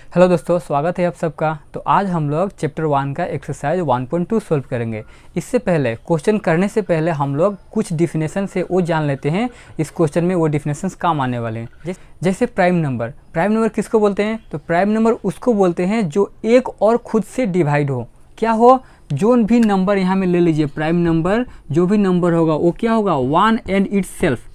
Hello दोस्तों, स्वागत है आप सबका। तो आज हम लोग चैप्टर 1 का एक्सरसाइज 1.2 सॉल्व करेंगे। इससे पहले क्वेश्चन करने से पहले हम लोग कुछ डिफिनेशन से वो जान लेते हैं। इस क्वेश्चन में वो डिफिनेशंस काम आने वाले हैं। जैसे प्राइम नंबर किसको बोलते हैं? तो प्राइम नंबर उसको बोलते हैं जो एक और खुद से डिवाइड हो। क्या हो? जो भी नंबर यहाँ में ले लीजिए, प्राइम नंबर जो भी नंबर होगा वो क्या होगा? वन एंड इटसेल्फ,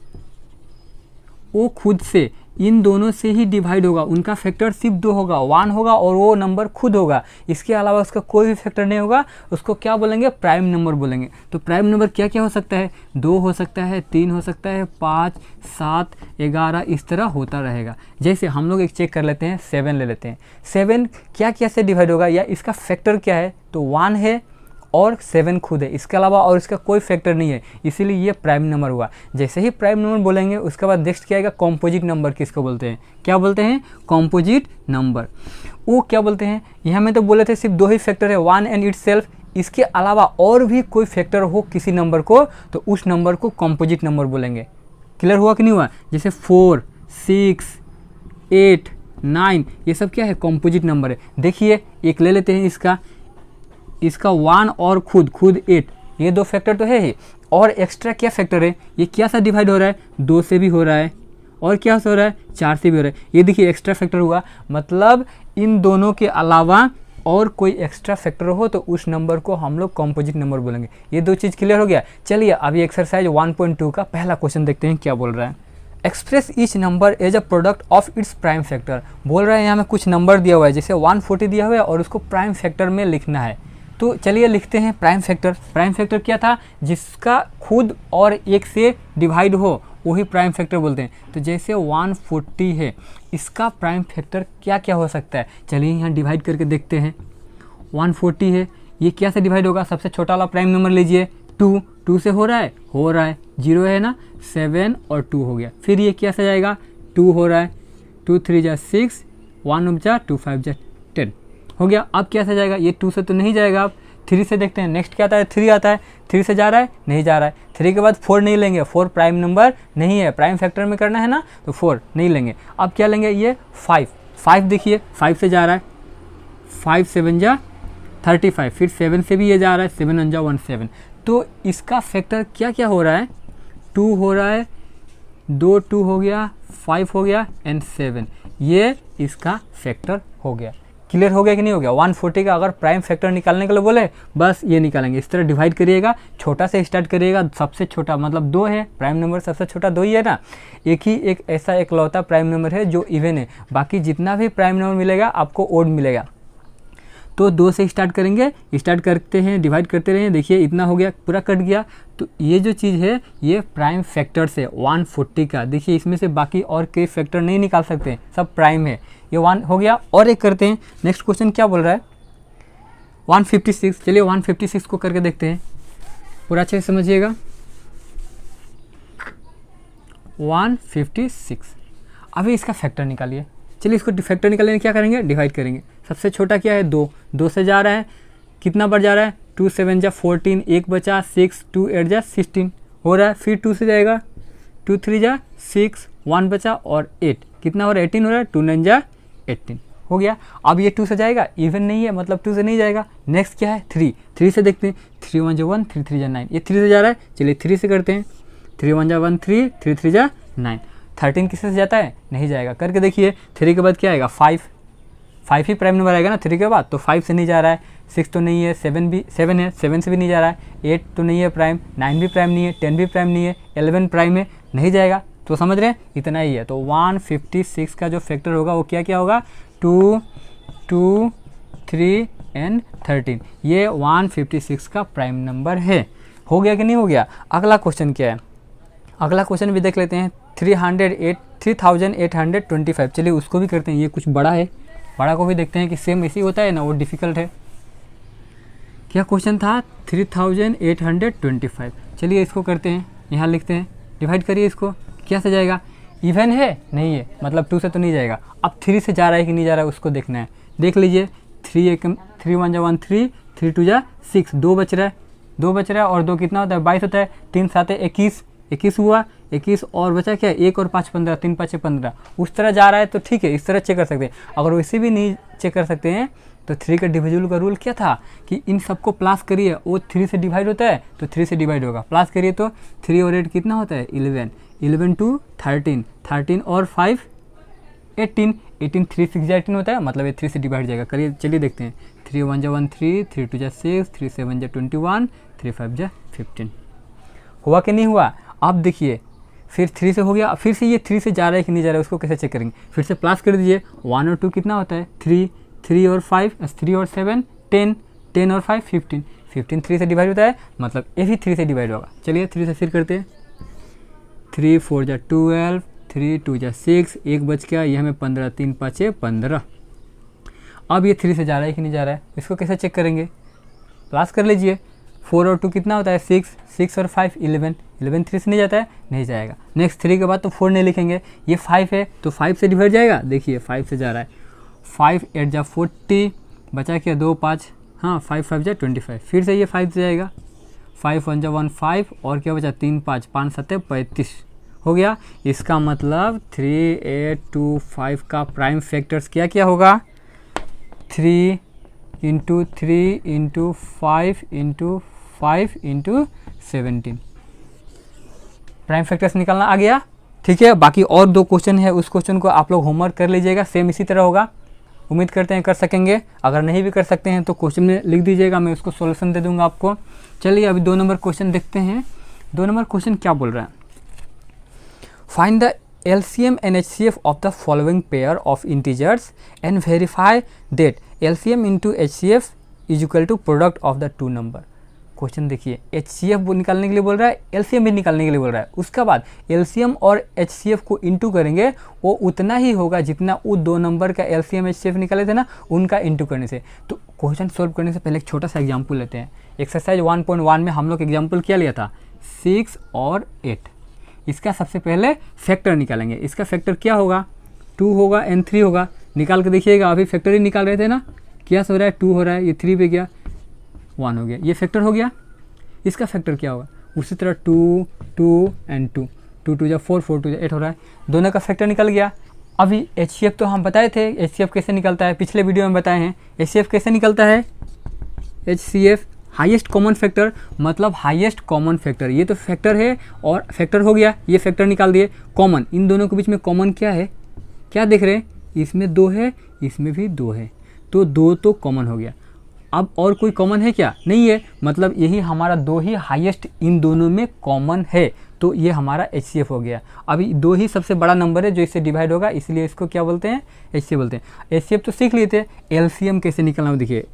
वो खुद से इन दोनों से ही डिवाइड होगा। उनका फैक्टर सिर्फ दो होगा, वन होगा और वो नंबर खुद होगा। इसके अलावा उसका कोई भी फैक्टर नहीं होगा। उसको क्या बोलेंगे? प्राइम नंबर बोलेंगे। तो प्राइम नंबर क्या क्या हो सकता है? 2 हो सकता है, 3 हो सकता है, 5, 7, 11 इस तरह होता रहेगा। जैसे हम लोग एक चेक कर लेते हैं, 7 ले लेते हैं। 7 क्या क्या से डिवाइड होगा या इसका फैक्टर क्या है? तो 1 है और 7 खुद है, इसके अलावा और इसका कोई फैक्टर नहीं है, इसीलिए ये प्राइम नंबर हुआ। जैसे ही प्राइम नंबर बोलेंगे उसके बाद नेक्स्ट क्या आएगा? कॉम्पोजिट नंबर किसको बोलते हैं? क्या बोलते हैं? Composite number. वो क्या बोलते हैं? यहाँ में तो बोले थे सिर्फ 2 ही फैक्टर है, वन एंड इटसेल्फ। इसके अलावा और भी कोई फैक्टर हो किसी नंबर को तो उस नंबर को कॉम्पोजिट नंबर बोलेंगे। क्लियर हुआ कि नहीं हुआ? जैसे 4, 6, 8, 9 ये सब क्या है? कॉम्पोजिट नंबर है। देखिए एक ले लेते हैं इसका 1 और खुद 8, ये 2 फैक्टर तो है ही। और एक्स्ट्रा क्या फैक्टर है? ये क्या सा डिवाइड हो रहा है? 2 से भी हो रहा है और क्या से हो रहा है? 4 से भी हो रहा है। ये देखिए एक्स्ट्रा फैक्टर हुआ, मतलब इन दोनों के अलावा और कोई एक्स्ट्रा फैक्टर हो तो उस नंबर को हम लोग कॉम्पोजिट नंबर बोलेंगे। ये 2 चीज़ क्लियर हो गया। चलिए अभी एक्सरसाइज 1.2 का पहला क्वेश्चन देखते हैं क्या बोल रहा है। Express each number as a product of its prime factor. बोल रहा है यहाँ में कुछ नंबर दिया हुआ है, जैसे 140 दिया हुआ है और उसको प्राइम फैक्टर में लिखना है। तो चलिए लिखते हैं प्राइम फैक्टर। प्राइम फैक्टर क्या था? जिसका खुद और एक से डिवाइड हो वही प्राइम फैक्टर बोलते हैं। तो जैसे 140 है, इसका प्राइम फैक्टर क्या क्या हो सकता है? चलिए यहाँ डिवाइड करके देखते हैं। 140 है, ये क्या से डिवाइड होगा? सबसे छोटा वाला प्राइम नंबर लीजिए, 2 से हो रहा है 0 है ना, 7 और 2 हो गया। फिर ये क्या से जाएगा? 2 हो रहा है, 2 3 जा 6, 1 जा 2 5 जा 10 हो गया। अब क्या से जाएगा? ये 2 से तो नहीं जाएगा। अब 3 से देखते हैं, नेक्स्ट क्या आता है? 3 आता है। 3 से जा रहा है? नहीं जा रहा है। 3 के बाद 4 नहीं लेंगे, 4 प्राइम नंबर नहीं है, प्राइम फैक्टर में करना है ना, तो 4 नहीं लेंगे। अब क्या लेंगे? ये 5 देखिए 5 से जा रहा है, 5 7 जा 35, फिर 7 से भी ये जा रहा है, 7 1 जा 17। तो इसका फैक्टर क्या क्या हो रहा है? 2 हो रहा है, 2 हो गया, 5 हो गया एंड 7, ये इसका फैक्टर हो गया। क्लियर हो गया कि नहीं हो गया? 140 का अगर प्राइम फैक्टर निकालने के लिए बोले बस ये निकालेंगे। इस तरह डिवाइड करिएगा, छोटा से स्टार्ट करिएगा। सबसे छोटा मतलब 2 है, प्राइम नंबर सबसे छोटा 2 ही है ना। एक ऐसा एकलौता प्राइम नंबर है जो इवन है, बाकी जितना भी प्राइम नंबर मिलेगा आपको ओड मिलेगा। तो 2 से स्टार्ट करेंगे, स्टार्ट करते हैं, डिवाइड करते रहें। देखिए इतना हो गया, पूरा कट गया। तो ये जो चीज़ है ये प्राइम फैक्टर से 140 का, देखिए इसमें से बाकी और कोई फैक्टर नहीं निकाल सकते, सब प्राइम है। ये 1 हो गया। और एक करते हैं, नेक्स्ट क्वेश्चन क्या बोल रहा है? 156। चलिए 156 को करके देखते हैं, पूरा अच्छे से समझिएगा। 156, अभी इसका फैक्टर निकालिए। चलिए इसको फैक्टर निकालने क्या करेंगे? डिवाइड करेंगे। सबसे छोटा क्या है? 2 से जा रहा है, कितना बार जा रहा है? 2 7 जा 14, 1 बचा 6, 2 8 जा 16 हो रहा है। फिर 2 से जाएगा, 2 3 जा 6, 1 बचा और 8, कितना हो रहा है? 18 हो रहा है। 2 9 जा 18 हो गया। अब ये 2 से जाएगा, इवन नहीं है मतलब 2 से नहीं जाएगा। नेक्स्ट क्या है? 3 से देखते हैं। 3 1 जा 1, 3 3 जा 9, ये 3 से जा रहा है। चलिए 3 से करते हैं। 3 1 जा 1 3, 3 3 जा 9। 13 किससे से जाता है? नहीं जाएगा। करके देखिए 3 के बाद क्या आएगा? 5 ही प्राइम नंबर आएगा ना 3 के बाद, तो 5 से नहीं जा रहा है। 6 तो नहीं है, 7 है, 7 से भी नहीं जा रहा है। 8 तो नहीं है प्राइम, 9 भी प्राइम नहीं है, 10 भी प्राइम नहीं है, 11 प्राइम है, नहीं जाएगा। तो समझ रहे हैं, इतना ही है। तो 156 का जो फैक्टर होगा वो क्या क्या होगा? 2 2 3 एंड 13, ये 156 का प्राइम नंबर है। हो गया कि नहीं हो गया? अगला क्वेश्चन क्या है? अगला क्वेश्चन भी देख लेते हैं। 3825। चलिए उसको भी करते हैं, ये कुछ बड़ा है, बड़ा को भी देखते हैं कि सेम ऐसे ही होता है ना, वो डिफ़िकल्ट है। क्या क्वेश्चन था? 3825। चलिए इसको करते हैं, यहाँ लिखते हैं, डिवाइड करिए इसको। क्या से जाएगा? इवन है? नहीं है, मतलब 2 से तो नहीं जाएगा। अब 3 से जा रहा है कि नहीं जा रहा है उसको देखना है। देख लीजिए, 3 1 जा 1 3, 3 2 जा 6, 2 बच रहा है और 2 कितना होता है? 22 होता है। 3 7 21, 21 हुआ, 21 और बचा क्या, 1 और 5 15, 3 5 15, उस तरह जा रहा है तो ठीक है, इस तरह चेक कर सकते हैं। अगर वैसे भी नहीं चेक कर सकते हैं तो 3 का डिविजिबल का रूल क्या था कि इन सबको प्लस करिए, वो 3 से डिवाइड होता है तो 3 से डिवाइड होगा, प्लस करिए तो 3 और 8 कितना होता है 11, 11 2 13, 13 और 5 18, 18 3 6 18 होता है, मतलब ये 3 से डिवाइड जाएगा। करिए, चलिए देखते हैं। 3 1 जा 1 3, 3 2 जा 6, 3 7 जा 21, 3 5 जा 15। हुआ कि नहीं हुआ? अब देखिए फिर 3 से हो गया, फिर से ये 3 से जा रहा है कि नहीं जा रहा है उसको कैसे चेक करेंगे, फिर से प्लस कर दीजिए। 1 और 2 कितना होता है 3, 3 और 5 3 और 7 10, 10 और 5 15, 15 3 से डिवाइड होता है, मतलब ये भी 3 से डिवाइड होगा। चलिए 3 से फिर करते हैं। 3 4 जा 12, 3 2 जा 6, 1 बच गया, ये हमें 15, 3 5 15। अब ये 3 से जा रहा है कि नहीं जा रहा है, इसको कैसे चेक करेंगे, प्लस कर लीजिए। 4 और 2 कितना होता है 6, 6 और 5 11, 11 3 से नहीं जाता है, नहीं जाएगा। नेक्स्ट 3 के बाद तो 4 नहीं लिखेंगे, ये 5 है तो 5 से डिवाइड जाएगा, देखिए 5 से जा रहा है। 5 8 जा 40, बचा क्या 2 5, हाँ 5 5 जा 25, फिर से ये 5 से जाएगा। 5 1 जा 1 5 और क्या बचा 3 5, 5 7 35 हो गया। इसका मतलब 3 8 2 5 का प्राइम फैक्टर्स क्या क्या होगा, 3 into 3 into 5 into 5 into 17। Prime factors निकालना आ गया, ठीक है। बाकी और 2 क्वेश्चन है, उस क्वेश्चन को आप लोग होमवर्क कर लीजिएगा, सेम इसी तरह होगा। उम्मीद करते हैं कर सकेंगे, अगर नहीं भी कर सकते हैं तो क्वेश्चन में लिख दीजिएगा, मैं उसको सॉल्यूशन दे दूंगा आपको। चलिए अभी 2 नंबर क्वेश्चन देखते हैं। 2 नंबर क्वेश्चन क्या बोल रहा है, find the LCM and HCF of the following pair of integers and verify that LCM into HCF is equal to product of the 2 number। Question देखिए, HCF निकालने के लिए बोल रहा है, LCM भी निकालने के लिए बोल रहा है। उसके बाद LCM और HCF को इंटू करेंगे, वो उतना ही होगा जितना वो 2 नंबर का LCM HCF निकाले थे ना, उनका इंटू करने से। तो क्वेश्चन सोल्व करने से पहले एक छोटा सा एग्जाम्पल लेते हैं। एक्सरसाइज 1.1 में हम लोग एग्जाम्पल क्या लिया था, 6 और 8। इसका सबसे पहले फैक्टर निकालेंगे। इसका फैक्टर क्या होगा, 2 होगा एंड 3 होगा। निकाल के देखिएगा, अभी फैक्टर ही निकाल रहे थे ना, क्या हो रहा है 2 हो रहा है, ये 3 पे गया 1 हो गया, ये फैक्टर हो गया। इसका फैक्टर क्या होगा, उसी तरह 2 2 एंड 2, 2 2 जा 4, 4 2 जा 8 हो रहा है, दोनों का फैक्टर निकल गया। अभी HCF तो हम बताए थे, HCF कैसे निकलता है, पिछले वीडियो में बताए हैं। HCF कैसे निकलता है, HCF हाईएस्ट कॉमन फैक्टर, मतलब हाईएस्ट कॉमन फैक्टर। ये तो फैक्टर है और फैक्टर हो गया, ये फैक्टर निकाल दिए। कॉमन, इन दोनों के बीच में कॉमन क्या है, क्या देख रहे हैं, इसमें 2 है, इसमें भी 2 है, तो 2 तो कॉमन हो गया। अब और कोई कॉमन है क्या, नहीं है, मतलब यही हमारा 2 ही हाईएस्ट इन दोनों में कॉमन है, तो ये हमारा HCF हो गया। अभी 2 ही सबसे बड़ा नंबर है जो इससे डिवाइड होगा, इसलिए इसको क्या बोलते हैं, HCF बोलते हैं। HCF तो सीख लिए थे, LCM कैसे निकलना, देखिए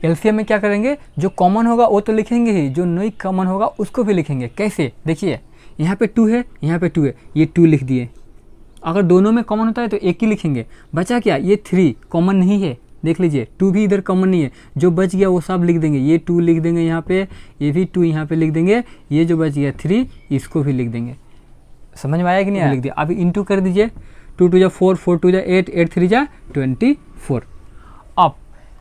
LCM में क्या करेंगे, जो कॉमन होगा वो तो लिखेंगे ही, जो नहीं कॉमन होगा उसको भी लिखेंगे। कैसे, देखिए यहाँ पे 2 है, यहाँ पे 2 है, ये 2 लिख दिए। अगर दोनों में कॉमन होता है तो एक ही लिखेंगे। बचा क्या, ये 3 कॉमन नहीं है, देख लीजिए 2 भी इधर कॉमन नहीं है, जो बच गया वो सब लिख देंगे। ये 2 लिख देंगे यहाँ पे, ये भी 2 यहाँ पे लिख देंगे, ये जो बच गया 3 इसको भी लिख देंगे। समझ में आया कि नहीं आया, लिख दिया। अभी इंटू कर दीजिए, 2 2 जा 4, 4 2 जा 8, 8 3 जा 24। अब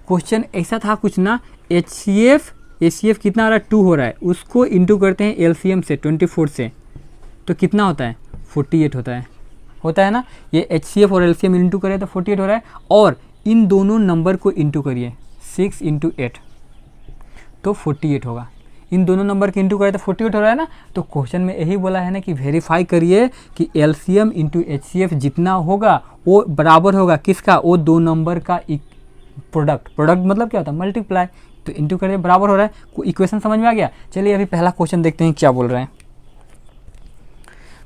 क्वेश्चन ऐसा था कुछ ना, HCF कितना आ रहा है, 2 हो रहा है, उसको इंटू करते हैं LCM से 24 से, तो कितना होता है 48 होता है ना। ये HCF और LCM इंटू करें तो 48 हो रहा है। और इन दोनों नंबर को इंटू करिए, 6 इंटू 8 तो 48 होगा। इन दोनों नंबर के इंटू करें तो 48 हो रहा है ना। तो क्वेश्चन में यही बोला है ना कि वेरीफाई करिए कि LCM इंटू HCF जितना होगा वो बराबर होगा किसका, वो 2 नंबर का प्रोडक्ट मतलब क्या होता है, मल्टीप्लाई। तो इंटू करिए, बराबर हो रहा है। कोई इक्वेशन समझ में आ गया। चलिए अभी पहला क्वेश्चन देखते हैं क्या बोल रहे हैं।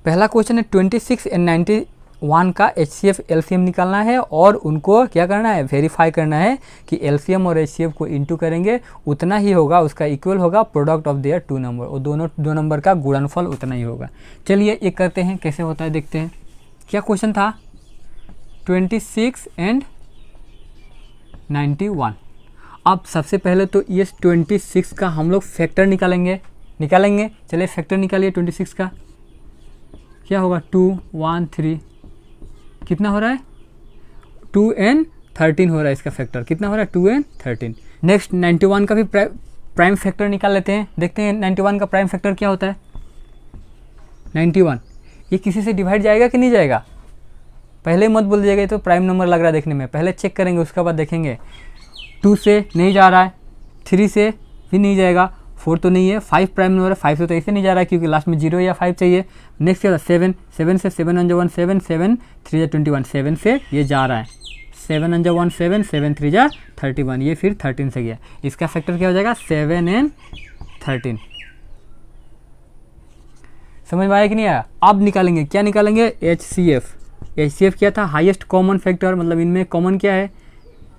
पहला क्वेश्चन है 26 एंड 91 का HCF LCM निकालना है और उनको क्या करना है, वेरीफाई करना है कि LCM और HCF को इंटू करेंगे उतना ही होगा, उसका इक्वल होगा प्रोडक्ट ऑफ देयर 2 नंबर, और दोनों 2 नंबर का गुणनफल उतना ही होगा। चलिए ये करते हैं, कैसे होता है देखते हैं। क्या क्वेश्चन था, 26 एंड 91। अब सबसे पहले तो ये 26 का हम लोग फैक्टर निकालेंगे। चलिए फैक्टर निकालिए 26 का, क्या होगा 2 1 3, कितना हो रहा है 2 and 13 हो रहा है। इसका फैक्टर कितना हो रहा है 2 and 13। नेक्स्ट 91 का भी प्राइम फैक्टर निकाल लेते हैं। देखते हैं 91 का प्राइम फैक्टर क्या होता है। 91 ये किसी से डिवाइड जाएगा कि नहीं जाएगा, पहले मत बोल दीजिएगा ये तो प्राइम नंबर लग रहा है देखने में, पहले चेक करेंगे उसके बाद देखेंगे। 2 से नहीं जा रहा है, 3 से भी नहीं जाएगा, 4 तो नहीं है, 5 प्राइम नंबर है, 5 से तो ऐसे नहीं जा रहा है क्योंकि लास्ट में 0 या 5 चाहिए। नेक्स्ट क्या होता है 7 से 7 1 1 7 7 3 जा 21, 7 से ये जा रहा है, 7 1 1 7 7 3 जा 31, ये फिर 13 से गया। इसका फैक्टर क्या हो जाएगा 7 and 13। समझ में आया कि नहीं आया। अब निकालेंगे, क्या निकालेंगे HCF। HCF क्या था, हाईएस्ट कॉमन फैक्टर, मतलब इनमें कॉमन क्या है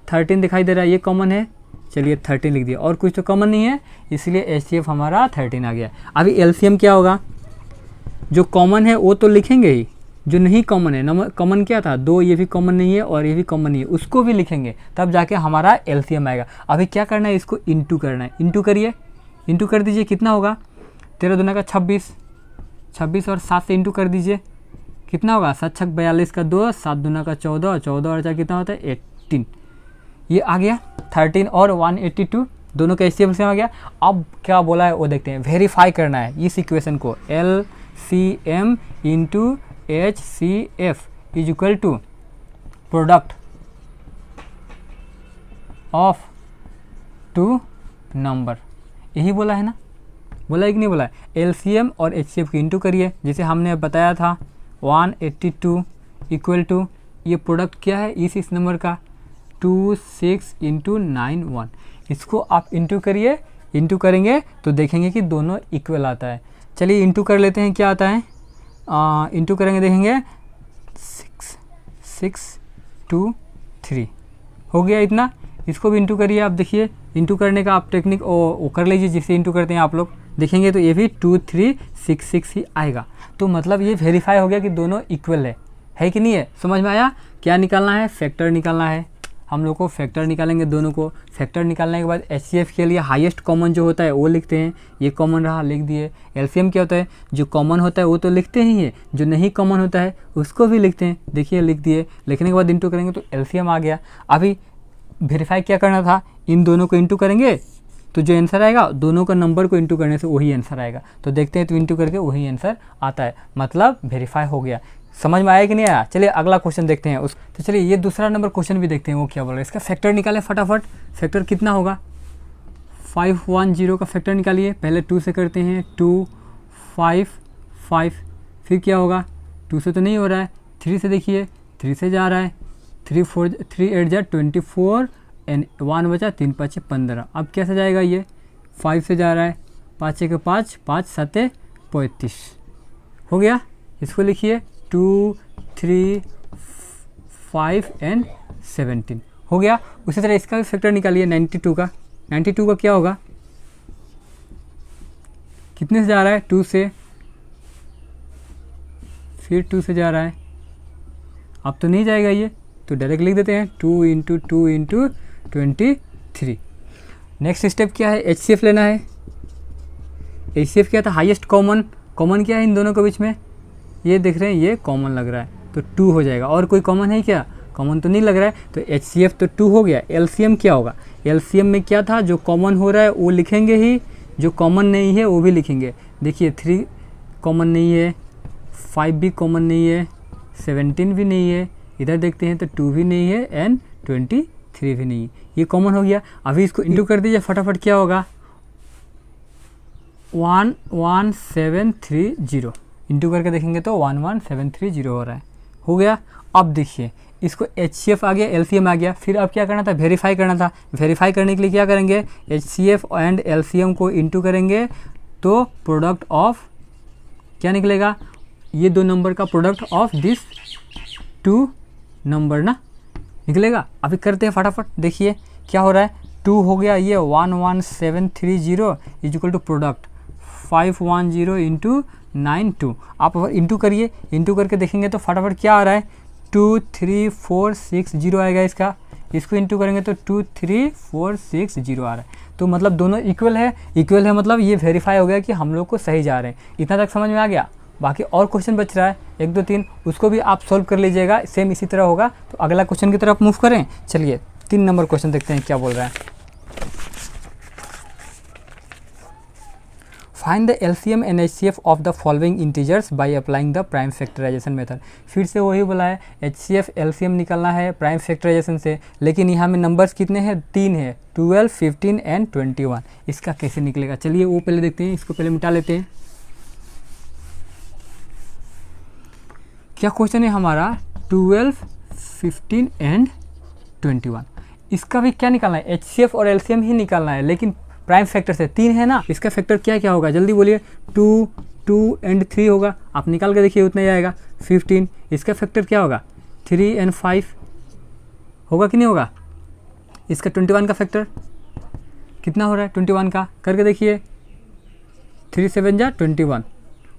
13 दिखाई दे रहा है, ये कॉमन है, चलिए 13 लिख दिया, और कुछ तो कॉमन नहीं है इसलिए HCF हमारा 13 आ गया। अभी LCM क्या होगा, जो कॉमन है वो तो लिखेंगे ही, जो नहीं कॉमन है, कॉमन क्या था 2, ये भी कॉमन नहीं है और ये भी कॉमन नहीं है, उसको भी लिखेंगे, तब जाके हमारा LCM आएगा। अभी क्या करना है, इसको इंटू करना है, इंटू करिए, इंटू कर दीजिए, कितना होगा 13 दूना का 26, 26 और 7 से इंटू कर दीजिए, कितना होगा 7 6 42 का 2, 7 दूना का 14, 14 और 4 कितना होता है 18, ये आ गया 13 और 182 दोनों का HCF आ गया। अब क्या बोला है वो देखते हैं, वेरीफाई करना है इस इक्वेशन को, LCM into HCF is equal to product of 2 number, यही बोला है ना, बोला है कि नहीं बोला है। LCM और HCF की इंटू करिए, जैसे हमने बताया था 182 इक्वल टू ये प्रोडक्ट क्या है इस नंबर का 26 इंटू 91, इसको आप इंटू करिए, इंटू करेंगे तो देखेंगे कि दोनों इक्वल आता है। चलिए इंटू कर लेते हैं, क्या आता है, इंटू करेंगे देखेंगे 6 2 3 हो गया इतना, इसको भी इंटू करिए। आप देखिए इंटू करने का आप टेक्निक वो कर लीजिए जिससे इंटू करते हैं आप लोग, देखेंगे तो ये भी 2 3 6 6 ही आएगा। तो मतलब ये वेरीफाई हो गया कि दोनों इक्वल है कि नहीं है। समझ में आया। क्या निकालना है, फैक्टर निकालना है, हम लोग को फैक्टर निकालेंगे दोनों को। फैक्टर निकालने के बाद HCF के लिए हाईएस्ट कॉमन जो होता है वो लिखते हैं, ये कॉमन रहा लिख दिए। LCM क्या होता है, जो कॉमन होता है वो तो लिखते ही हैं, जो नहीं कॉमन होता है उसको भी लिखते हैं, देखिए लिख दिए। लिखने के बाद इंटू करेंगे तो LCM आ गया। अभी वेरीफाई क्या करना था, इन दोनों को इंटू करेंगे तो जो आंसर आएगा दोनों का नंबर को इंटू करने से वही आंसर आएगा। तो देखते हैं तो इंटू करके वही आंसर आता है, मतलब वेरीफाई हो गया। समझ में आया कि नहीं आया। चलिए अगला क्वेश्चन देखते हैं तो चलिए ये दूसरा नंबर क्वेश्चन भी देखते हैं वो क्या बोल रहा है। इसका फैक्टर निकालें फटाफट। फैक्टर कितना होगा, 510 का फैक्टर निकालिए। पहले 2 से करते हैं, 2 5 5, फिर क्या होगा 2 से तो नहीं हो रहा है, 3 से देखिए 3 से जा रहा है, 3 8 जा 24 एंड 1 बचा, 3 5 15। अब कैसे जाएगा ये, 5 से जा रहा है, 5 के 5 5 7 35 हो गया। इसको लिखिए 2 3 5 एंड 17 हो गया। उसी तरह इसका भी फैक्टर निकालिए 92 का। 92 का क्या होगा, कितने से जा रहा है 2 से, फिर 2 से जा रहा है, अब तो नहीं जाएगा ये, तो डायरेक्ट लिख देते हैं 2 इंटू 2 इंटू 23। नेक्स्ट स्टेप क्या है, HCF लेना है। HCF क्या था, हाईएस्ट कॉमन। कॉमन क्या है इन दोनों के बीच में, ये देख रहे हैं ये कॉमन लग रहा है तो 2 हो जाएगा। और कोई कॉमन है क्या, कॉमन तो नहीं लग रहा है, तो HCF तो 2 हो गया। LCM क्या होगा, LCM में क्या था, जो कॉमन हो रहा है वो लिखेंगे ही, जो कॉमन नहीं है वो भी लिखेंगे। देखिए 3 कॉमन नहीं है, 5 भी कॉमन नहीं है, 17 भी नहीं है, इधर देखते हैं तो 2 भी नहीं है एंड 23 भी नहीं है, ये कॉमन हो गया। अभी इसको इंटू कर दीजिए फटाफट, क्या होगा 11730, इंटू करके देखेंगे तो 11730 हो रहा है, हो गया। अब देखिए इसको HCF आ गया, LCM आ गया, फिर अब क्या करना था, वेरीफाई करना था। वेरीफाई करने के लिए क्या करेंगे, HCF एंड LCM को इंटू करेंगे तो प्रोडक्ट ऑफ क्या निकलेगा, ये 2 नंबर का प्रोडक्ट ऑफ दिस 2 नंबर ना निकलेगा। अभी करते हैं फटाफट, देखिए क्या हो रहा है, 2 हो गया, ये 11730 is equal to product 510 into 92। आप इंटू करिए, इंटू करके देखेंगे तो फटाफट क्या आ रहा है 23460 आएगा इसका। इसको इंटू करेंगे तो 23460 आ रहा है। तो मतलब दोनों इक्वल है, इक्वल है मतलब ये वेरीफाई हो गया कि हम लोग को सही जा रहे हैं। इतना तक समझ में आ गया। बाकी और क्वेश्चन बच रहा है 1 2 3, उसको भी आप सॉल्व कर लीजिएगा, सेम इसी तरह होगा। तो अगला क्वेश्चन की तरफ मूव करें। चलिए 3 नंबर क्वेश्चन देखते हैं क्या बोल रहा है। Find the LCM and HCF of the following integers by applying the prime factorization method. फिर से वही बोला है, एचसीएफ एलसीएम निकालना है प्राइम फैक्टराइजेशन से, लेकिन यहाँ में नंबर्स कितने हैं, 3 है, 12, 15 एंड 21। इसका कैसे निकलेगा, चलिए वो पहले देखते हैं, इसको पहले मिटा लेते हैं। क्या क्वेश्चन है हमारा, 12, 15 एंड 21। इसका भी क्या निकालना है, एचसीएफ और एलसीएम ही निकालना है, लेकिन प्राइम फैक्टर से 3 है ना, इसका फैक्टर क्या क्या होगा, जल्दी बोलिए। 2, 2 एंड 3 होगा, आप निकाल के देखिए उतना ही आएगा। 15, इसका फैक्टर क्या होगा, 3 एंड 5 होगा कि नहीं होगा। इसका 21 का फैक्टर कितना हो रहा है, 21 का करके देखिए, 3 7 जा 21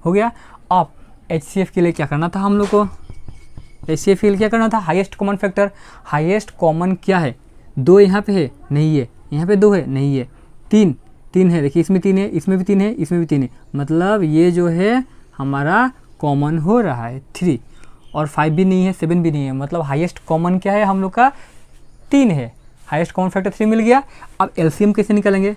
हो गया। अब एचसीएफ के लिए क्या करना था हम लोग को, एचसीएफ के लिए क्या करना था, highest common factor. Highest common क्या है, 2 यहाँ पे है, नहीं है, यहाँ पे 2 है, नहीं है, 3 है, देखिए इसमें 3 है, इसमें भी 3 है, इसमें भी 3 है, मतलब ये जो है हमारा कॉमन हो रहा है 3, और 5 भी नहीं है, 7 भी नहीं है, मतलब हाईएस्ट कॉमन क्या है हम लोग का, 3 है, हाईएस्ट कॉमन फैक्टर 3 मिल गया। अब एलसीएम कैसे निकालेंगे,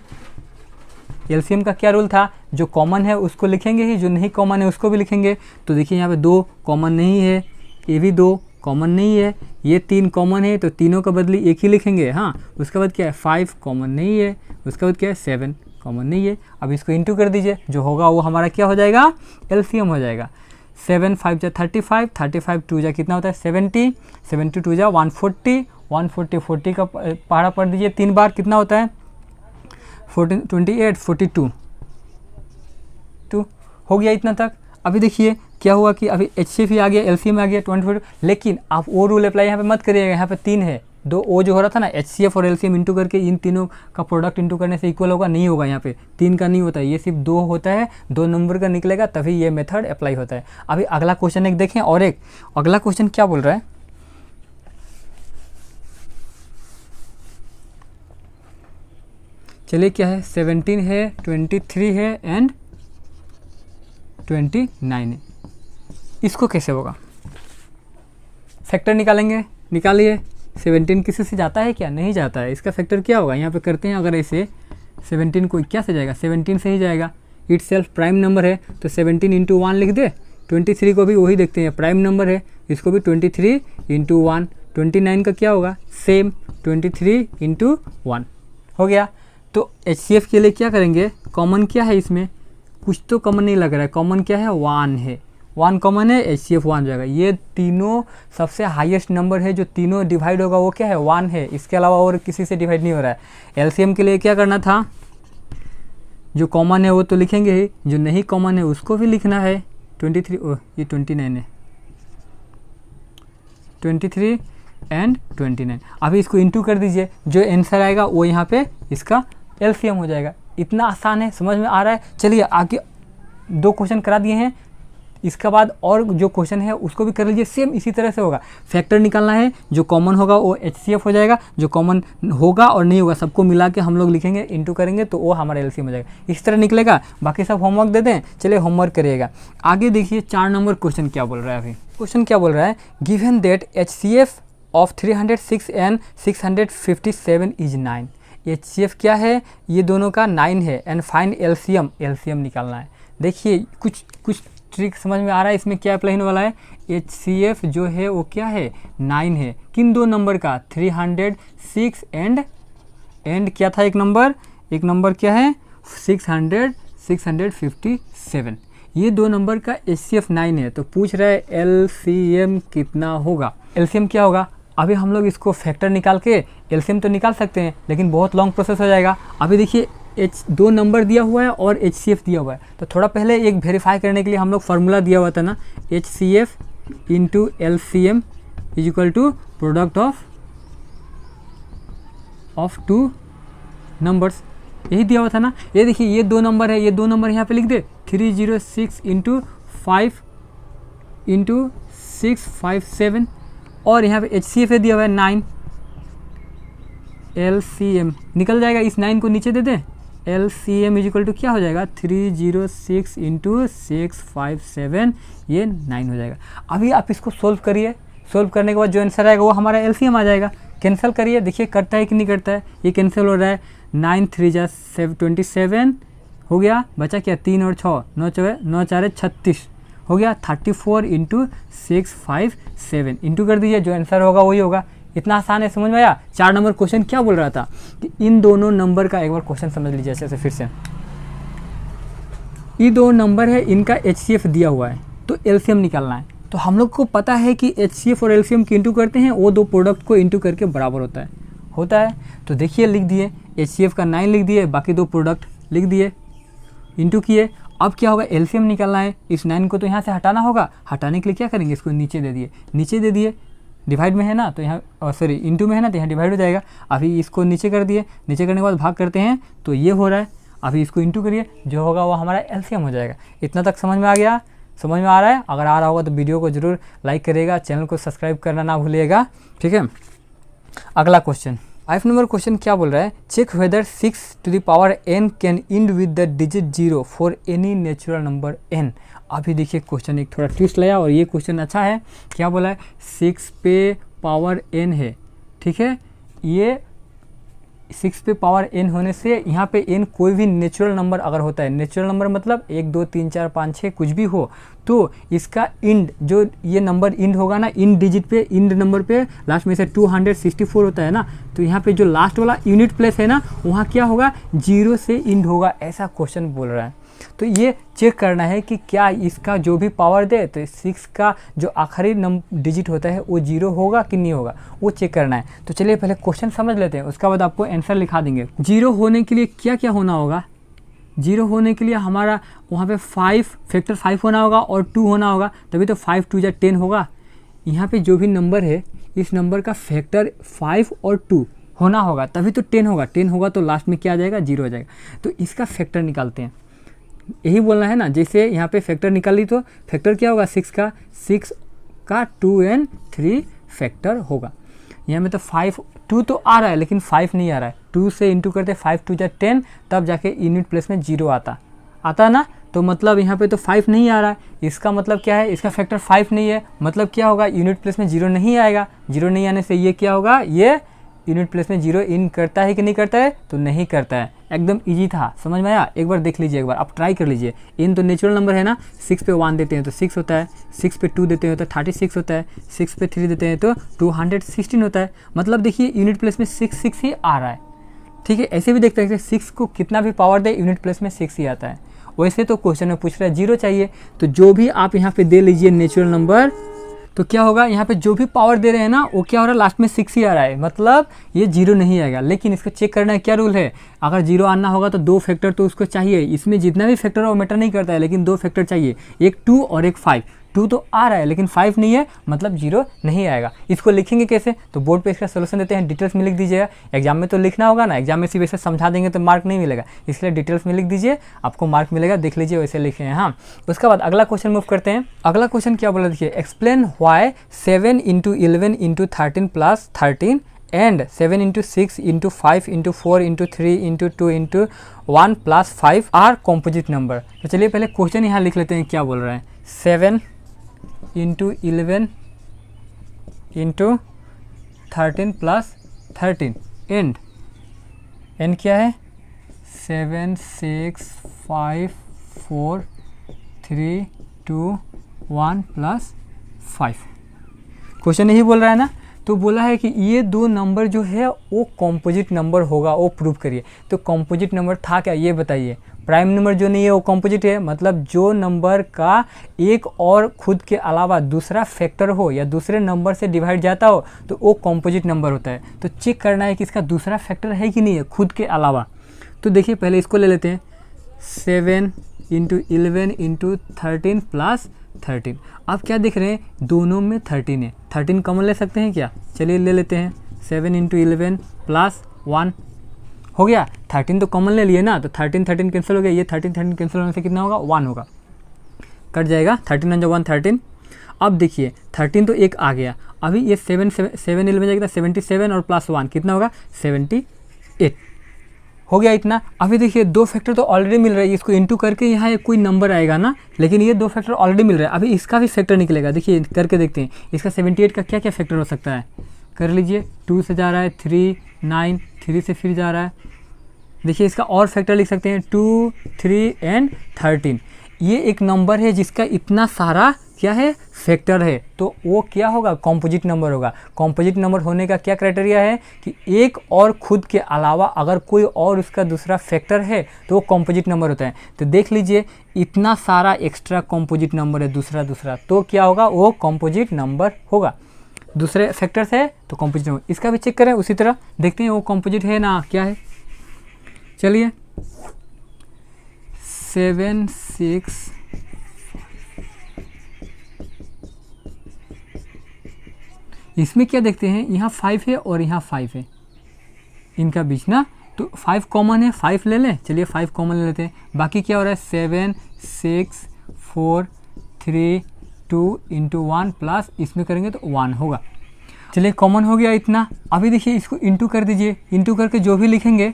एलसीएम का क्या रूल था, जो कॉमन है उसको लिखेंगे ही, जो नहीं कॉमन है उसको भी लिखेंगे। तो देखिए यहाँ पे 2 कॉमन नहीं है, ये भी 2 कॉमन नहीं है, ये 3 कॉमन है, तो तीनों का बदली एक ही लिखेंगे। हाँ, उसके बाद क्या है, 5 कॉमन नहीं है, उसके बाद क्या है, 7 कॉमन नहीं है। अब इसको इंटू कर दीजिए, जो होगा वो हमारा क्या हो जाएगा, एलसीएम हो जाएगा। 7 5 जा 35, 35 2 जा कितना होता है, 70, 70 2 जा 140, 140 40 का पहाड़ा पढ़ दीजिए 3 बार, कितना होता है 14 28 42 2 हो गया इतना तक। अभी देखिए क्या हुआ कि अभी एचसीएफ आ गया, एलसीएम आ गया 24, लेकिन आप वो रूल अप्लाई यहाँ पे मत करिएगा, यहाँ पे 3 है, 2 वो जो हो रहा था ना, एचसीएफ और एलसीएम इंटू करके इन तीनों का प्रोडक्ट इंटू करने से इक्वल होगा, नहीं होगा, यहाँ पे 3 का नहीं होता है, ये सिर्फ 2 होता है, 2 नंबर का निकलेगा तभी ये मेथड अप्लाई होता है। अभी अगला क्वेश्चन एक देखें, और एक अगला क्वेश्चन क्या बोल रहा है, चलिए क्या है, 17 है, 23 है एंड 29 है। इसको कैसे होगा, फैक्टर निकालेंगे, निकालिए। 17 किसी से जाता है क्या, नहीं जाता है, इसका फैक्टर क्या होगा, यहाँ पे करते हैं। अगर ऐसे 17 को क्या से जाएगा, 17 से ही जाएगा, इट सेल्फ प्राइम नंबर है, तो 17 इंटू 1 लिख दे। 23 को भी वही देखते हैं, प्राइम नंबर है, इसको भी 23 इंटू 1। 29 का क्या होगा, सेम 23 इंटू 1 हो गया। तो एचसीएफ के लिए क्या करेंगे, कॉमन क्या है इसमें, कुछ तो कॉमन नहीं लग रहा है, कॉमन क्या है, 1 है, 1 कॉमन है, एचसीएफ 1 जाएगा। ये तीनों सबसे हाईएस्ट नंबर है, जो तीनों डिवाइड होगा वो क्या है, 1 है, इसके अलावा और किसी से डिवाइड नहीं हो रहा है। एलसीएम के लिए क्या करना था, जो कॉमन है वो तो लिखेंगे ही, जो नहीं कॉमन है उसको भी लिखना है। 23 ये 29 है, 23 एंड 29। अभी इसको इंटू कर दीजिए, जो आंसर आएगा वो यहाँ पे इसका एलसीएम हो जाएगा। इतना आसान है, समझ में आ रहा है। चलिए आगे 2 क्वेश्चन करा दिए हैं, इसके बाद और जो क्वेश्चन है उसको भी कर लीजिए, सेम इसी तरह से होगा। फैक्टर निकालना है, जो कॉमन होगा वो एचसीएफ हो जाएगा, जो कॉमन होगा और नहीं होगा सबको मिला के हम लोग लिखेंगे, इंटू करेंगे तो वो हमारा एलसीएम हो जाएगा। इस तरह निकलेगा। बाकी सब होमवर्क दे दें, चलिए होमवर्क करिएगा। आगे देखिए 4 नंबर क्वेश्चन क्या बोल रहा है। अभी क्वेश्चन क्या बोल रहा है, given that HCF of 306 and 657 is 9। HCF क्या है, ये दोनों का 9 है, एंड फाइंड एलसीएम, एलसीएम निकालना है। देखिए कुछ ट्रिक समझ में आ रहा है, इसमें क्या अप्लाई होने वाला है। एचसीएफ जो है वो क्या है, 9 है, किन 2 नंबर का, 306 एंड क्या था एक नंबर क्या है, 657। ये 2 नंबर का एचसीएफ 9 है। तो पूछ रहा है एलसीएम कितना होगा। एलसीएम क्या होगा, अभी हम लोग इसको फैक्टर निकाल के एलसीएम तो निकाल सकते हैं, लेकिन बहुत लॉन्ग प्रोसेस हो जाएगा। अभी देखिए 2 नंबर दिया हुआ है और एचसीएफ दिया हुआ है, तो थोड़ा पहले एक वेरीफाई करने के लिए हम लोग फार्मूला दिया हुआ था ना, HCF into LCM is equal to product of 2 numbers, यही दिया हुआ था ना। ये देखिए ये 2 नंबर है, ये 2 नंबर यहाँ पे लिख दे, 306 इंटू 5 इंटू 657, और यहाँ पे एचसीएफ दिया हुआ है 9। एलसीएम निकल जाएगा, इस 9 को नीचे दे दें, एलसीएम इज इक्वल टू क्या हो जाएगा, 306 इंटू 657, ये 9 हो जाएगा। अभी आप इसको सोल्व करिए, सोल्व करने के बाद जो आंसर आएगा वो हमारा एलसीएम आ जाएगा। कैंसिल करिए, देखिए करता है कि नहीं करता है, ये कैंसिल हो रहा है। 9 3 जा 27 हो गया, बचा क्या 3 और 6, 9 4 36 हो गया 34 इंटू 657 इंटू कर दीजिए, जो आंसर होगा वही होगा। इतना आसान है, समझ में आया। 4 नंबर क्वेश्चन क्या बोल रहा था कि इन दोनों नंबर का, एक बार क्वेश्चन समझ लीजिए ऐसे फिर से। ये 2 नंबर है, इनका HCF दिया हुआ है तो एलसीएम निकालना है। तो हम लोग को पता है कि HCF और एलसीएम की इंटू करते हैं, वो 2 प्रोडक्ट को इंटू करके बराबर होता है। तो देखिए लिख दिए, HCF का 9 लिख दिए, बाकी 2 प्रोडक्ट लिख दिए, इंटू किए। अब क्या होगा, एलसीएम निकालना है। इस 9 को तो यहाँ से हटाना होगा, हटाने के लिए क्या करेंगे, इसको नीचे दे दिए, डिवाइड में है ना तो यहाँ सॉरी इंटू में है ना तो यहाँ डिवाइड हो जाएगा। अभी इसको नीचे कर दिए, नीचे करने के बाद भाग करते हैं तो ये हो रहा है। अभी इसको इंटू करिए, जो होगा वो हमारा एलसीएम हो जाएगा। इतना तक समझ में आ गया, समझ में आ रहा है? अगर आ रहा होगा तो वीडियो को जरूर लाइक करिएगा, चैनल को सब्सक्राइब करना ना भूलिएगा, ठीक है। अगला क्वेश्चन 5 नंबर क्वेश्चन क्या बोल रहा है, check whether 6 to the power n can end with the digit 0 for any natural number n। अभी देखिए क्वेश्चन एक थोड़ा ट्विस्ट लाया और ये क्वेश्चन अच्छा है। क्या बोला है, 6 पे पावर n है, ठीक है। ये 6 पे पावर n होने से यहाँ पे n कोई भी नेचुरल नंबर अगर होता है, नेचुरल नंबर मतलब 1 2 3 4 5 6 कुछ भी हो, तो इसका इंड, जो ये नंबर इंड होगा ना, इंड डिजिट पे, इंड नंबर पे लास्ट में से 264 होता है ना, तो यहाँ पे जो लास्ट वाला यूनिट प्लेस है ना, वहाँ क्या होगा, 0 से इंड होगा, ऐसा क्वेश्चन बोल रहा है। तो ये चेक करना है कि क्या इसका जो भी पावर दे तो 6 का जो आखिरी डिजिट होता है वो 0 होगा कि नहीं होगा, वो चेक करना है। तो चलिए पहले क्वेश्चन समझ लेते हैं, उसके बाद आपको आंसर लिखा देंगे। 0 होने के लिए क्या क्या होना होगा, 0 होने के लिए हमारा वहाँ पे 5 फैक्टर 5 होना होगा और 2 होना होगा, तभी तो 5 2 जा 10 होगा। यहाँ पे जो भी नंबर है, इस नंबर का फैक्टर 5 और 2 होना होगा, तभी तो 10 होगा। 10 होगा तो लास्ट में क्या आ जाएगा, 0 हो जाएगा। तो इसका फैक्टर निकालते हैं, यही बोलना है ना। जैसे यहाँ पे फैक्टर निकाली तो फैक्टर क्या होगा, 6 का 2 एंड 3 फैक्टर होगा। यहाँ में तो 5 2 तो आ रहा है लेकिन 5 नहीं आ रहा है। 2 से इंटू करते 5 2 जा 10, तब जाके यूनिट प्लेस में 0 आता ना, तो मतलब यहाँ पे तो 5 नहीं आ रहा है। इसका मतलब क्या है, इसका फैक्टर 5 नहीं है, मतलब क्या होगा, यूनिट प्लेस में 0 नहीं आएगा। 0 नहीं आने से ये क्या होगा, ये यूनिट प्लेस में 0 इन करता है कि नहीं करता है, तो नहीं करता है। एकदम इजी था, समझ में आया। एक बार देख लीजिए, एक बार आप ट्राई कर लीजिए। इन तो नेचुरल नंबर है ना, 6 पे 1 देते हैं तो 6 होता है, 6 पे 2 देते हैं तो 36 होता है, 6 पे 3 देते हैं तो 216 होता है। मतलब देखिए यूनिट प्लेस में 6 ही आ रहा है, ठीक है। ऐसे भी देखते हैं 6 को कितना भी पावर दे, यूनिट प्लेस में 6 ही आता है। वैसे तो क्वेश्चन में पूछ रहा है 0 चाहिए, तो जो भी आप यहाँ पे दे लीजिए नेचुरल नंबर, तो क्या होगा, यहाँ पे जो भी पावर दे रहे हैं ना, वो क्या हो रहा है, लास्ट में 6 ही आ रहा है, मतलब ये 0 नहीं आएगा। लेकिन इसको चेक करना है, क्या रूल है, अगर 0 आना होगा तो 2 फैक्टर तो उसको चाहिए। इसमें जितना भी फैक्टर है वो मैटर नहीं करता है, लेकिन 2 फैक्टर चाहिए, एक 2 और एक 5। 2 तो आ रहा है लेकिन 5 नहीं है, मतलब 0 नहीं आएगा। इसको लिखेंगे कैसे, तो बोर्ड पे इसका सोल्यूशन देते हैं, डिटेल्स में लिख दीजिएगा। एग्जाम में तो लिखना होगा ना, एग्जाम में सिर्फ ऐसे समझा देंगे तो मार्क नहीं मिलेगा, इसलिए डिटेल्स में लिख दीजिए, आपको मार्क मिलेगा। देख लीजिए वैसे लिखे हैं। हाँ, उसके बाद अगला क्वेश्चन मूव करते हैं। अगला क्वेश्चन क्या बोला, देखिए, explain why 7 into 11 into 13 plus 13 and 7 into 6 into 5 into 4 into 3 into 2 into 1 plus 5 are composite number. तो चलिए पहले क्वेश्चन यहाँ लिख लेते हैं, क्या बोल रहा है। 7 इंटू 11 इंटू 13 प्लस 13 एंड क्या है, 7 6 5 4 3 2 1 प्लस 5। क्वेश्चन यही बोल रहा है ना, तो बोला है कि ये 2 नंबर जो है वो कॉम्पोजिट नंबर होगा, वो प्रूव करिए। तो कॉम्पोजिट नंबर था क्या, ये बताइए। प्राइम नंबर जो नहीं है वो कॉम्पोजिट है, मतलब जो नंबर का एक और खुद के अलावा दूसरा फैक्टर हो या दूसरे नंबर से डिवाइड जाता हो तो वो कॉम्पोजिट नंबर होता है। तो चेक करना है कि इसका दूसरा फैक्टर है कि नहीं है खुद के अलावा। तो देखिए पहले इसको ले लेते हैं, 7 इंटू 11 इंटू 13 प्लस 13। आप क्या देख रहे हैं, दोनों में 13 है, 13 कॉमन ले सकते हैं क्या, चलिए ले लेते हैं। 7 इंटू 11 प्लस 1 हो गया, 13 तो कॉमन ले लिए ना, तो 13 13 कैंसिल हो गया, ये 13 13 कैंसिल होने से कितना होगा, 1 होगा, कट जाएगा। 13 जो 1 13। अब देखिए 13 तो एक आ गया, अभी ये 7 11 जाएगा 77 और प्लस 1 कितना होगा, 78 हो गया इतना। अभी देखिए 2 फैक्टर तो ऑलरेडी मिल रहा है, इसको इंटू करके यहाँ एक कोई नंबर आएगा ना, लेकिन ये 2 फैक्टर ऑलरेडी मिल रहा है। अभी इसका भी फैक्टर निकलेगा, देखिए करके देखते हैं। इसका 78 का क्या क्या फैक्टर हो सकता है, कर लीजिए। 2 से जा रहा है 3 9, 3 से फिर जा रहा है देखिए इसका और फैक्टर लिख सकते हैं 2, 3 एंड 13। ये एक नंबर है जिसका इतना सारा क्या है फैक्टर है, तो वो क्या होगा कॉम्पोजिट नंबर होगा। कॉम्पोजिट नंबर होने का क्या क्राइटेरिया है कि एक और खुद के अलावा अगर कोई और उसका दूसरा फैक्टर है तो वो कॉम्पोजिट नंबर होता है। तो देख लीजिए इतना सारा एक्स्ट्रा कॉम्पोजिट नंबर है दूसरा, तो क्या होगा वो कॉम्पोजिट नंबर होगा। दूसरे फैक्टर्स है तो कॉम्पोजिट नंबर। इसका भी चेक करें उसी तरह, देखते हैं वो कॉम्पोजिट है ना क्या है। चलिए 7, 6 इसमें क्या देखते हैं, यहाँ 5 है और यहाँ 5 है इनका बीच ना, तो 5 कॉमन है, 5 ले लें। चलिए 5 कॉमन ले लेते हैं। बाकी क्या हो रहा है 7, 6, 4, 3, 2 इंटू 1 प्लस इसमें करेंगे तो 1 होगा। चलिए कॉमन हो गया इतना। अभी देखिए इसको इंटू कर दीजिए, इंटू करके जो भी लिखेंगे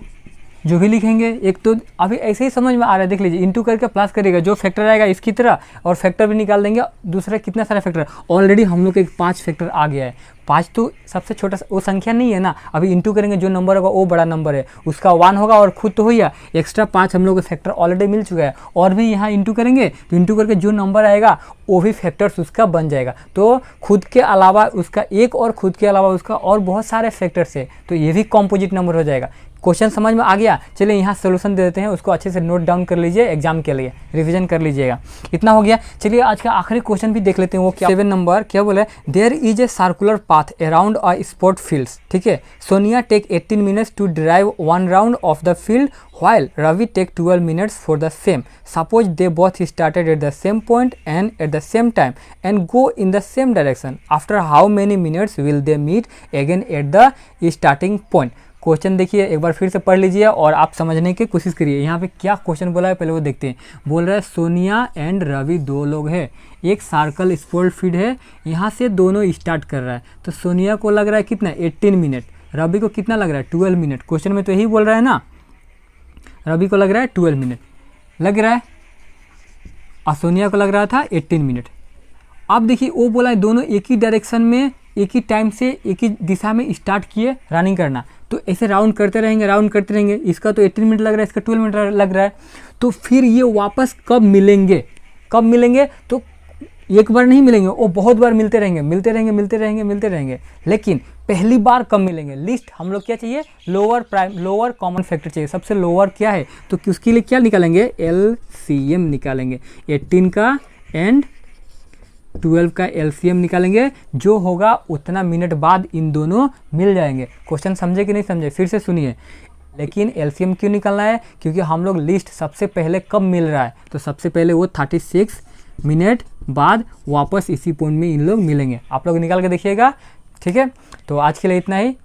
एक तो अभी ऐसे ही समझ में आ रहा है, देख लीजिए इंटू करके प्लस करिएगा, जो फैक्टर आएगा इसकी तरह और फैक्टर भी निकाल देंगे। दूसरा कितना सारा फैक्टर ऑलरेडी हम लोग के 5 फैक्टर आ गया है। 5 तो सबसे छोटा वो संख्या नहीं है ना, अभी इंटू करेंगे जो नंबर होगा वो बड़ा नंबर है, उसका 1 होगा और खुद तो हो गया। एक्स्ट्रा 5 हम लोग को फैक्टर ऑलरेडी मिल चुका है, और भी यहाँ इंटू करेंगे तो इंटू करके जो नंबर आएगा वो भी फैक्टर्स उसका बन जाएगा। तो खुद के अलावा उसका एक और खुद के अलावा उसका और बहुत सारे फैक्टर्स है, तो ये भी कॉम्पोजिट नंबर हो जाएगा। क्वेश्चन समझ में आ गया। चलिए यहाँ सोल्यूशन दे देते हैं, उसको अच्छे से नोट डाउन कर लीजिए, एग्जाम के लिए रिवीजन कर लीजिएगा। इतना हो गया। चलिए आज का आखिरी क्वेश्चन भी देख लेते हैं, वो क्या 7 नंबर क्या बोला है, there is a circular path around a sport fields. ठीक है, Sonia take 18 minutes to drive 1 round of the field while Ravi take 12 minutes for the same. Suppose they both started at the same point and at the same time and go in the same direction. After how many minutes will they meet again at the starting point? Question देखिए एक बार फिर से पढ़ लीजिए और आप समझने की कोशिश करिए। यहाँ पे क्या क्वेश्चन बोला है पहले वो देखते हैं। बोल रहा है सोनिया एंड रवि 2 लोग हैं, एक सर्कल स्पोर्ट फील्ड है, यहाँ से दोनों स्टार्ट कर रहा है। तो सोनिया को लग रहा है कितना 18 मिनट, रवि को कितना लग रहा है 12 मिनट। क्वेश्चन में तो यही बोल रहा है ना, रवि को लग रहा है 12 मिनट लग रहा है और सोनिया को लग रहा था 18 मिनट। अब देखिए वो बोला है दोनों एक ही डायरेक्शन में एक ही टाइम से एक ही दिशा में स्टार्ट किए रनिंग करना, तो ऐसे राउंड करते रहेंगे। इसका तो 18 मिनट लग रहा है, इसका 12 मिनट लग रहा है। तो फिर ये वापस कब मिलेंगे तो एक बार नहीं मिलेंगे, वो बहुत बार मिलते रहेंगे। लेकिन पहली बार कब मिलेंगे, लिस्ट हम लोग क्या चाहिए, लोअर कॉमन फैक्टर चाहिए। सबसे लोअर क्या है तो उसके लिए क्या निकालेंगे, LCM निकालेंगे। 18 का एंड 12 का LCM निकालेंगे, जो होगा उतना मिनट बाद इन दोनों मिल जाएंगे। क्वेश्चन समझे कि नहीं समझे, फिर से सुनिए। लेकिन LCM क्यों निकालना है, क्योंकि हम लोग लिस्ट सबसे पहले कब मिल रहा है, तो सबसे पहले वो 36 मिनट बाद वापस इसी पॉइंट में इन लोग मिलेंगे। आप लोग निकाल के देखिएगा। ठीक है, तो आज के लिए इतना ही।